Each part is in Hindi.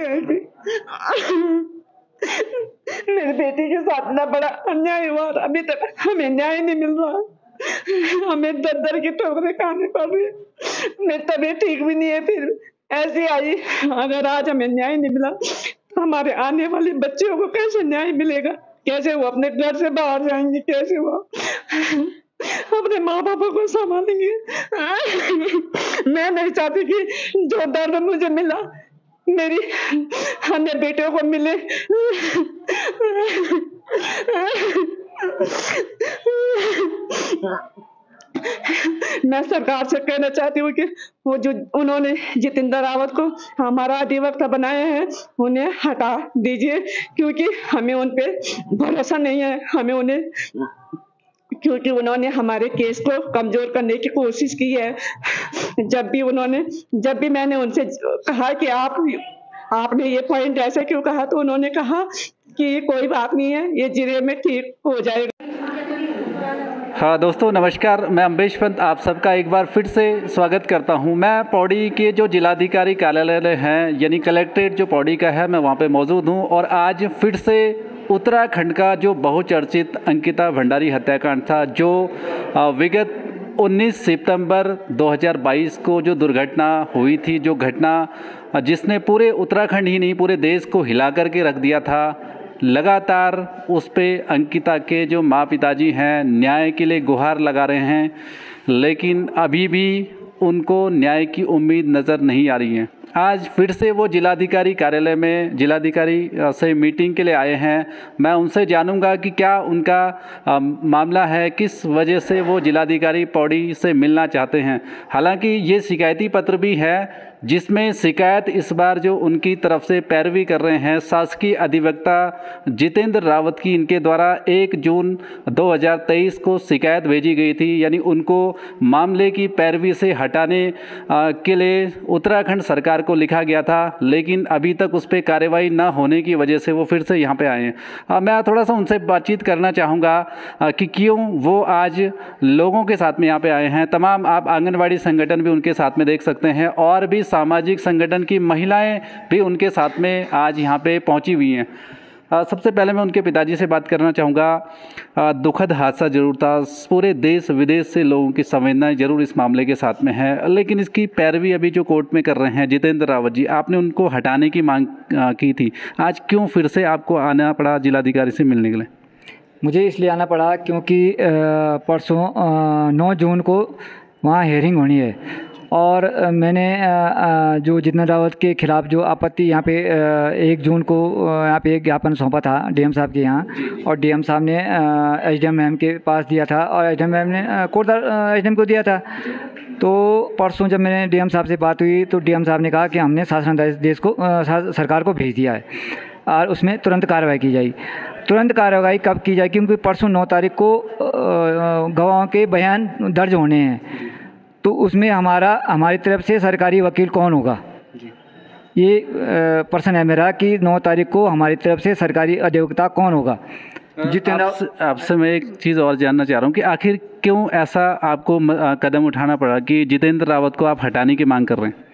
है कि मेरी बेटी के साथ ना बड़ा अन्याय हुआ और अभी तक हमें न्याय नहीं मिल रहा। हमें दर दर की ठोकरें खानी पड़ रही है। मेरी तबीयत ठीक भी नहीं है, फिर ऐसी आई। अगर आज हमें न्याय नहीं मिला तो हमारे आने वाले बच्चों को कैसे न्याय मिलेगा? कैसे वो अपने घर से बाहर जाएंगे? कैसे वो अपने माँ बाप को संभालेंगे? मैं नहीं चाहती कि जो दर्द मुझे मिला मेरी अन्य बेटियों को मिले। मैं सरकार से कहना चाहती हूँ कि वो जो उन्होंने जितेंद्र रावत को हमारा अधिवक्ता बनाया है उन्हें हटा दीजिए, क्योंकि हमें उन पे भरोसा नहीं है। हमें उन्हें, क्योंकि उन्होंने हमारे केस को कमजोर करने की कोशिश की है। जब भी मैंने उनसे कहा कि आपने ये पॉइंट ऐसे क्यों कहा, तो उन्होंने कहा कि कोई बात नहीं है, ये जिले में ठीक हो जाएगा। हाँ दोस्तों नमस्कार, मैं अम्बेश पंत आप सबका एक बार फिर से स्वागत करता हूं। मैं पौड़ी के जो जिलाधिकारी कार्यालय हैं यानी कलेक्ट्रेट जो पौड़ी का है, मैं वहां पे मौजूद हूं और आज फिर से उत्तराखंड का जो बहुचर्चित अंकिता भंडारी हत्याकांड था, जो विगत 19 सितंबर 2022 को जो दुर्घटना हुई थी, जो घटना जिसने पूरे उत्तराखंड ही नहीं पूरे देश को हिला करके रख दिया था। लगातार उस पे अंकिता के जो माँ पिताजी हैं न्याय के लिए गुहार लगा रहे हैं, लेकिन अभी भी उनको न्याय की उम्मीद नज़र नहीं आ रही है। आज फिर से वो जिलाधिकारी कार्यालय में जिलाधिकारी से मीटिंग के लिए आए हैं। मैं उनसे जानूंगा कि क्या उनका मामला है, किस वजह से वो जिलाधिकारी पौड़ी से मिलना चाहते हैं। हालांकि ये शिकायती पत्र भी है जिसमें शिकायत इस बार जो उनकी तरफ से पैरवी कर रहे हैं शासकीय अधिवक्ता जितेंद्र रावत की, इनके द्वारा 1 जून 2023 को शिकायत भेजी गई थी। यानी उनको मामले की पैरवी से हटाने के लिए उत्तराखंड सरकार को लिखा गया था, लेकिन अभी तक उस पर कार्रवाई ना होने की वजह से वो फिर से यहाँ पे आए हैं। मैं थोड़ा सा उनसे बातचीत करना चाहूँगा कि क्यों वो आज लोगों के साथ में यहाँ पे आए हैं। तमाम आप आंगनबाड़ी संगठन भी उनके साथ में देख सकते हैं और भी सामाजिक संगठन की महिलाएं भी उनके साथ में आज यहाँ पे पहुँची हुई हैं। सबसे पहले मैं उनके पिताजी से बात करना चाहूँगा। दुखद हादसा जरूर था, पूरे देश विदेश से लोगों की संवेदनाएं जरूर इस मामले के साथ में है, लेकिन इसकी पैरवी अभी जो कोर्ट में कर रहे हैं जितेंद्र रावत जी, आपने उनको हटाने की मांग की थी। आज क्यों फिर से आपको आना पड़ा जिलाधिकारी से मिलने के लिए? मुझे इसलिए आना पड़ा क्योंकि परसों 9 जून को वहाँ हेयरिंग होनी है और मैंने जो जितेंद्र रावत के खिलाफ़ जो आपत्ति यहाँ पे 1 जून को यहाँ पे एक ज्ञापन सौंपा था डीएम साहब के यहाँ, और डीएम साहब ने एसडीएम मैम के पास दिया था और एसडीएम मैम ने कोर्टदार एसडीएम को दिया था। तो परसों जब मैंने डीएम साहब से बात हुई तो डीएम साहब ने कहा कि हमने शासनादेश को सरकार को भेज दिया है और उसमें तुरंत कार्रवाई की जाएगी। तुरंत कार्रवाई कब की जाए, क्योंकि परसों 9 तारीख को गवाहों के बयान दर्ज होने हैं, तो उसमें हमारी तरफ से सरकारी वकील कौन होगा, ये प्रश्न है मेरा कि 9 तारीख को हमारी तरफ से सरकारी अधिवक्ता कौन होगा। जितेंद्र, आपसे मैं एक चीज़ और जानना चाह रहा हूँ कि आखिर क्यों ऐसा आपको कदम उठाना पड़ा कि जितेंद्र रावत को आप हटाने की मांग कर रहे हैं?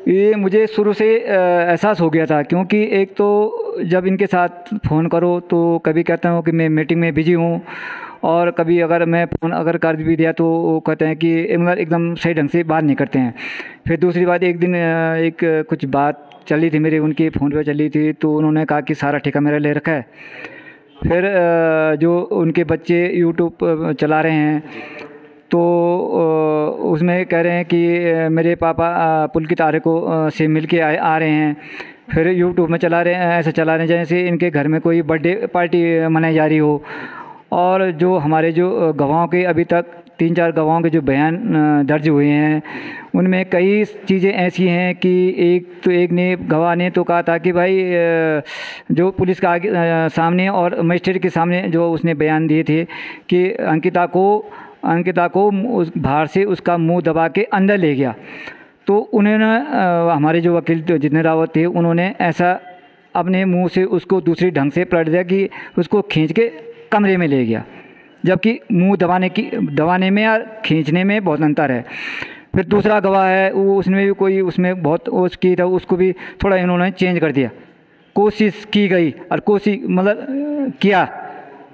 ये मुझे शुरू से एहसास हो गया था, क्योंकि एक तो जब इनके साथ फ़ोन करो तो कभी कहता हूँ कि मैं मीटिंग में बिजी हूँ, और कभी अगर मैं फ़ोन अगर कर भी दिया तो वो कहते हैं कि एकदम सही ढंग से बात नहीं करते हैं। फिर दूसरी बात, एक दिन कुछ बात चली थी मेरी उनके फ़ोन पे चली थी, तो उन्होंने कहा कि सारा ठेका मेरा ले रखा है। फिर जो उनके बच्चे यूट्यूब चला रहे हैं तो उसमें कह रहे हैं कि मेरे पापा पुलकित आर्य को से मिल के आ रहे हैं। फिर यूट्यूब में चला रहे हैं, ऐसे चला रहे हैं जैसे इनके घर में कोई बर्थडे पार्टी मनाई जा रही हो। और जो हमारे जो गवाहों के अभी तक 3-4 गवाहों के जो बयान दर्ज हुए हैं उनमें कई चीज़ें ऐसी हैं कि एक ने गवाह ने तो कहा था कि भाई जो पुलिस का आगे सामने और मजिस्ट्रेट के सामने जो उसने बयान दिए थे कि अंकिता को उस बाहर से उसका मुंह दबा के अंदर ले गया। तो उन्होंने हमारे जो वकील जितेंद्र रावत थे उन्होंने ऐसा अपने मुंह से उसको दूसरी ढंग से पलट दिया कि उसको खींच के कमरे में ले गया, जबकि मुंह दबाने में और खींचने में बहुत अंतर है। फिर दूसरा गवाह है वो, उसमें भी कोई उसमें बहुत उसकी था, उसको भी थोड़ा इन्होंने चेंज कर दिया। कोशिश की गई और कोशिश मतलब किया,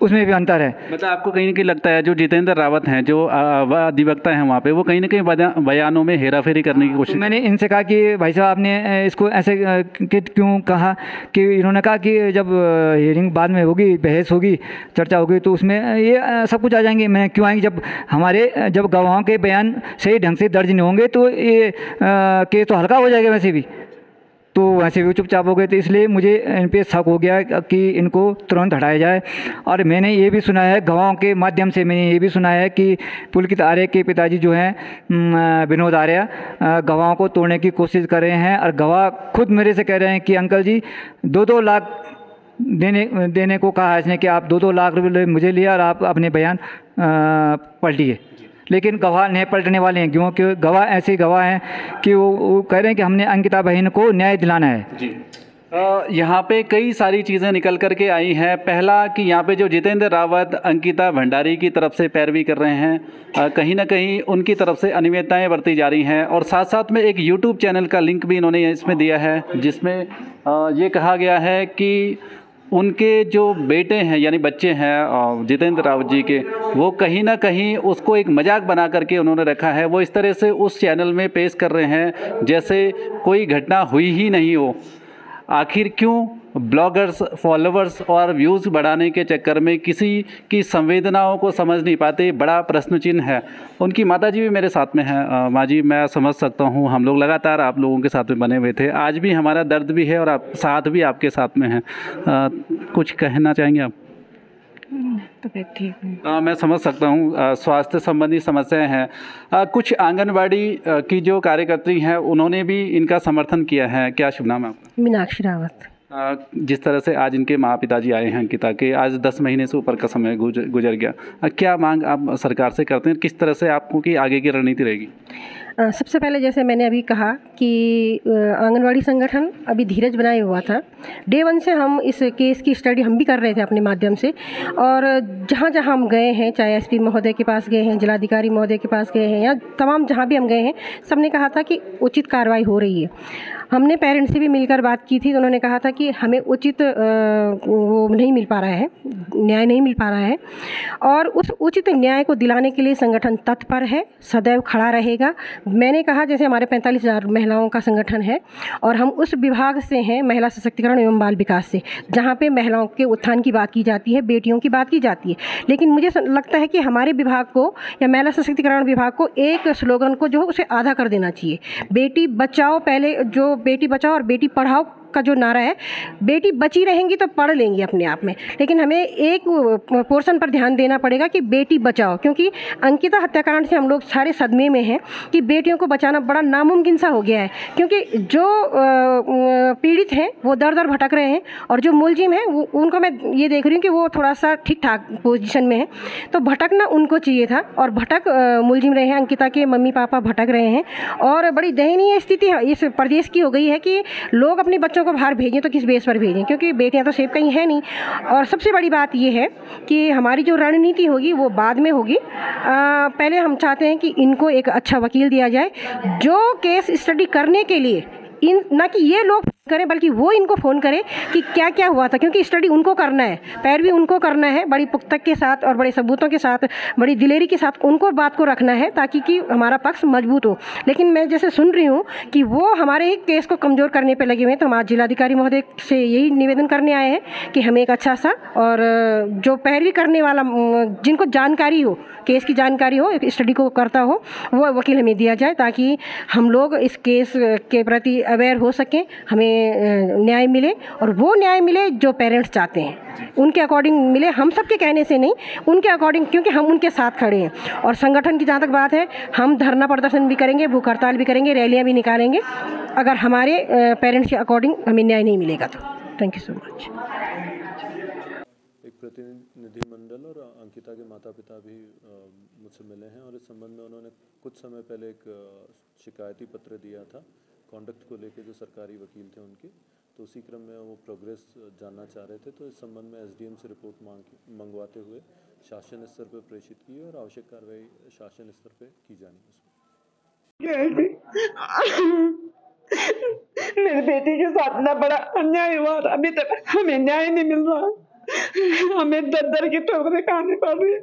उसमें भी अंतर है। मतलब आपको कहीं ना कहीं लगता है जो जितेंद्र रावत हैं, जो अधिवक्ता हैं वहाँ पे, वो कहीं ना कहीं बयानों में हेराफेरी करने की कोशिश। तो मैंने इनसे कहा कि भाई साहब आपने इसको ऐसे क्यों कहा, कि इन्होंने कहा कि जब हियरिंग बाद में होगी, बहस होगी, चर्चा होगी, तो उसमें ये सब कुछ आ जाएंगे। मैं क्यों आएंगे जब गवाहों के बयान सही ढंग से दर्ज नहीं होंगे तो ये केस तो हल्का हो जाएगा वैसे भी। तो वैसे भी चुपचाप हो गए। तो इसलिए मुझे इन पर शक हो गया कि इनको तुरंत हटाया जाए। और मैंने ये भी सुना है, गवाहों के माध्यम से मैंने ये भी सुना है कि पुलकित आर्य के पिताजी जो हैं विनोद आर्य, गवाहों को तोड़ने की कोशिश कर रहे हैं। और गवाह खुद मेरे से कह रहे हैं कि अंकल जी 2-2 लाख देने को कहा है इसने, कि आप 2-2 लाख रुपये मुझे लिया और आप अपने बयान पलटिए। लेकिन गवाह नहीं पलटने वाले हैं, क्योंकि गवाह ऐसे गवाह हैं कि वो कह रहे हैं कि हमने अंकिता बहन को न्याय दिलाना है जी। यहाँ पे कई सारी चीज़ें निकल कर के आई हैं। पहला कि यहाँ पे जो जितेंद्र रावत अंकिता भंडारी की तरफ से पैरवी कर रहे हैं, कहीं ना कहीं उनकी तरफ से अनियमितताएं बरती जा रही हैं। और साथ साथ में एक यूट्यूब चैनल का लिंक भी इन्होंने इसमें दिया है, जिसमें ये कहा गया है कि उनके जो बेटे हैं यानी बच्चे हैं जितेंद्र रावत जी के, वो कहीं ना कहीं उसको एक मजाक बना करके उन्होंने रखा है। वो इस तरह से उस चैनल में पेश कर रहे हैं जैसे कोई घटना हुई ही नहीं हो। आखिर क्यों ब्लॉगर्स फॉलोअर्स और व्यूज़ बढ़ाने के चक्कर में किसी की संवेदनाओं को समझ नहीं पाते, बड़ा प्रश्न चिन्ह है। उनकी माता जी भी मेरे साथ में हैं। माँ जी, मैं समझ सकता हूँ, हम लोग लगातार आप लोगों के साथ में बने हुए थे, आज भी हमारा दर्द भी है और आप साथ भी आपके साथ में हैं। कुछ कहना चाहेंगे आप? तबीयत ठीक है। मैं समझ सकता हूँ, स्वास्थ्य संबंधी समस्याएं हैं। कुछ आंगनबाड़ी की जो कार्यकर्त्री हैं उन्होंने भी इनका समर्थन किया है। क्या शुभ नाम है आपका? मीनाक्षी रावत। जिस तरह से आज इनके माँ पिताजी आए हैं अंकिता के, आज 10 महीने से ऊपर का समय गुजर गया, क्या मांग आप सरकार से करते हैं? किस तरह से आपको की आगे की रणनीति रहेगी? सबसे पहले जैसे मैंने अभी कहा कि आंगनवाड़ी संगठन अभी धीरज बनाए हुआ था। डे 1 से हम इस केस की स्टडी हम भी कर रहे थे अपने माध्यम से, और जहाँ जहाँ हम गए हैं, चाहे एसपी महोदय के पास गए हैं, जिलाधिकारी महोदय के पास गए हैं, या तमाम जहाँ भी हम गए हैं, सबने कहा था कि उचित कार्रवाई हो रही है। हमने पेरेंट्स से भी मिलकर बात की थी, तो उन्होंने कहा था कि हमें उचित वो नहीं मिल पा रहा है, न्याय नहीं मिल पा रहा है, और उस उचित न्याय को दिलाने के लिए संगठन तत्पर है, सदैव खड़ा रहेगा। मैंने कहा जैसे हमारे 45,000 महिलाओं का संगठन है और हम उस विभाग से हैं, महिला सशक्तिकरण एवं बाल विकास से, जहाँ पे महिलाओं के उत्थान की बात की जाती है, बेटियों की बात की जाती है। लेकिन मुझे लगता है कि हमारे विभाग को या महिला सशक्तिकरण विभाग को एक स्लोगन को जो है उसे आधा कर देना चाहिए। बेटी बचाओ, पहले जो बेटी बचाओ और बेटी पढ़ाओ का जो नारा है, बेटी बची रहेंगी तो पढ़ लेंगी अपने आप में, लेकिन हमें एक पोर्शन पर ध्यान देना पड़ेगा कि बेटी बचाओ, क्योंकि अंकिता हत्याकांड से हम लोग सारे सदमे में हैं कि बेटियों को बचाना बड़ा नामुमकिन सा हो गया है, क्योंकि जो पीड़ित हैं वो दर दर भटक रहे हैं और जो मुलजिम हैं उनको मैं ये देख रही हूँ कि वो थोड़ा सा ठीक ठाक पोजीशन में है। तो भटकना उनको चाहिए था और भटक मुलजिम रहे हैं, अंकिता के मम्मी पापा भटक रहे हैं। और बड़ी दयनीय स्थिति इस प्रदेश की हो गई है कि लोग अपने बच्चों को बाहर भेजें तो किस बेस पर भेजें, क्योंकि बेटियां तो सेफ कहीं है नहीं। और सबसे बड़ी बात ये है कि हमारी जो रणनीति होगी वो बाद में होगी। पहले हम चाहते हैं कि इनको एक अच्छा वकील दिया जाए जो केस स्टडी करने के लिए ना कि ये लोग करें बल्कि वो इनको फ़ोन करें कि क्या क्या हुआ था, क्योंकि स्टडी उनको करना है, पैरवी उनको करना है, बड़ी पुख्तक के साथ और बड़े सबूतों के साथ, बड़ी दिलेरी के साथ उनको बात को रखना है ताकि कि हमारा पक्ष मजबूत हो। लेकिन मैं जैसे सुन रही हूँ कि वो हमारे ही केस को कमज़ोर करने पे लगे हुए हैं, तो हम आज जिलाधिकारी महोदय से यही निवेदन करने आए हैं कि हमें एक अच्छा सा और जो पैरवी करने वाला, जिनको जानकारी हो, केस की जानकारी हो, स्टडी को करता हो, वो वकील हमें दिया जाए ताकि हम लोग इस केस के प्रति अवेयर हो सकें, हमें न्याय मिले और वो न्याय मिले जो पेरेंट्स चाहते हैं, उनके अकॉर्डिंग मिले, हम सबके कहने से नहीं, उनके अकॉर्डिंग, क्योंकि हम उनके साथ खड़े हैं। और संगठन की जहाँ तक बात है, हम धरना प्रदर्शन भी करेंगे, भूख हड़ताल भी करेंगे, रैलियाँ भी निकालेंगे अगर हमारे पेरेंट्स के अकॉर्डिंग हमें न्याय नहीं मिलेगा तो। Thank you so much. एक प्रतिनिधिमंडल और अंकिता के माता पिता भी मुझसे मिले हैं और इस संबंध में उन्होंने कुछ समय पहले एक शिकायती पत्र दिया था कॉन्डक्ट को लेके जो सरकारी वकील थे उनके, तो उसी क्रम में वो प्रोग्रेस जानना चाह रहे थे। तो इस संबंध में एसडीएम से रिपोर्ट मंगवाते हुए शासन स्तर पर प्रेषित की और आवश्यक कार्रवाई शासन स्तर पर की जानी है। है कि मेरी बेटी के साथ ना बड़ा अन्याय हुआ और अभी तक हमें न्याय नहीं मिल रहा। हमें दर दर की ठोकरें खानी पड़ रही है।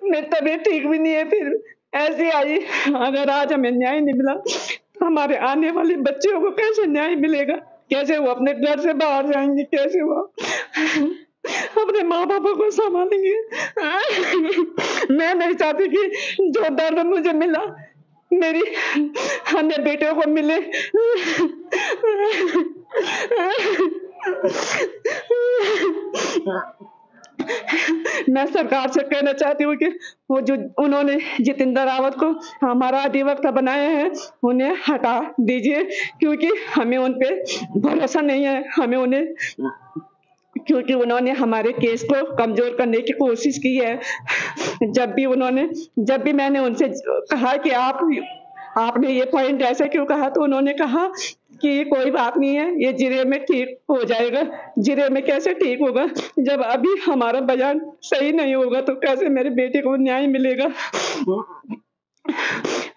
मेरी तबीयत ठीक भी नहीं है, फिर ऐसी आई। अगर आज हमें न्याय नहीं मिला तो हमारे आने वाले बच्चों को कैसे न्याय मिलेगा? कैसे वो अपने घर से बाहर जाएंगे? कैसे वो अपने माँ बापों को संभालेंगे? मैं नहीं चाहती कि जो दर्द मुझे मिला मेरी अन्य बेटियों को मिले। मैं सरकार से कहना चाहती हूँ कि वो जो उन्होंने जितेंद्र रावत को हमारा अधिवक्ता बनाया है उन्हें हटा दीजिए, क्योंकि हमें उन पे भरोसा नहीं है। हमें उन्हें, क्योंकि उन्होंने हमारे केस को कमजोर करने की कोशिश की है। जब भी मैंने उनसे कहा कि आपने ये पॉइंट ऐसे क्यों कहा, तो उन्होंने कहा कि कोई बात नहीं है, ये जिरे में ठीक हो जाएगा। जिरे में कैसे ठीक होगा? जब अभी हमारा बयान सही नहीं होगा तो कैसे मेरे बेटे को न्याय मिलेगा?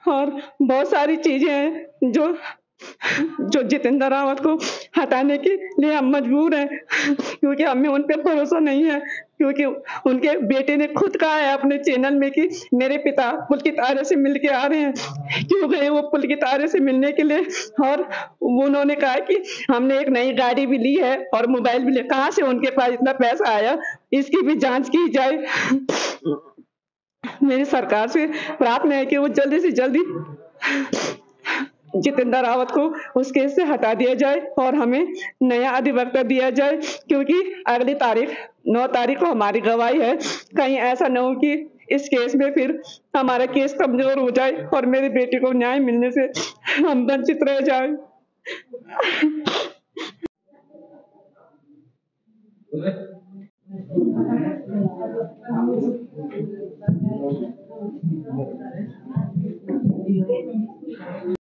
और बहुत सारी चीजें हैं जो जितेंद्र रावत को हटाने के लिए हम मजबूर हैं, क्योंकि हमें उन पे भरोसा नहीं है। क्योंकि उनके बेटे ने खुद कहा है अपने चैनल में कि मेरे पिता पुलकित आर्य से मिल के आ रहे हैं। क्यों गए वो पुलकित आर्य से मिलने के लिए? और उन्होंने कहा कि हमने एक नई गाड़ी भी ली है और मोबाइल भी लिया। कहाँ से उनके पास इतना पैसा आया, इसकी भी जांच की जाए। मेरी सरकार से प्रार्थना है कि वो जल्दी से जल्दी जितेंद्र रावत को उस केस से हटा दिया जाए और हमें नया अधिवक्ता दिया जाए, क्योंकि अगली तारीख 9 तारीख को हमारी गवाही है। कहीं ऐसा न हो कि इस केस में फिर हमारा केस कमजोर हो जाए और मेरे बेटे को न्याय मिलने से हम वंचित रह जाए।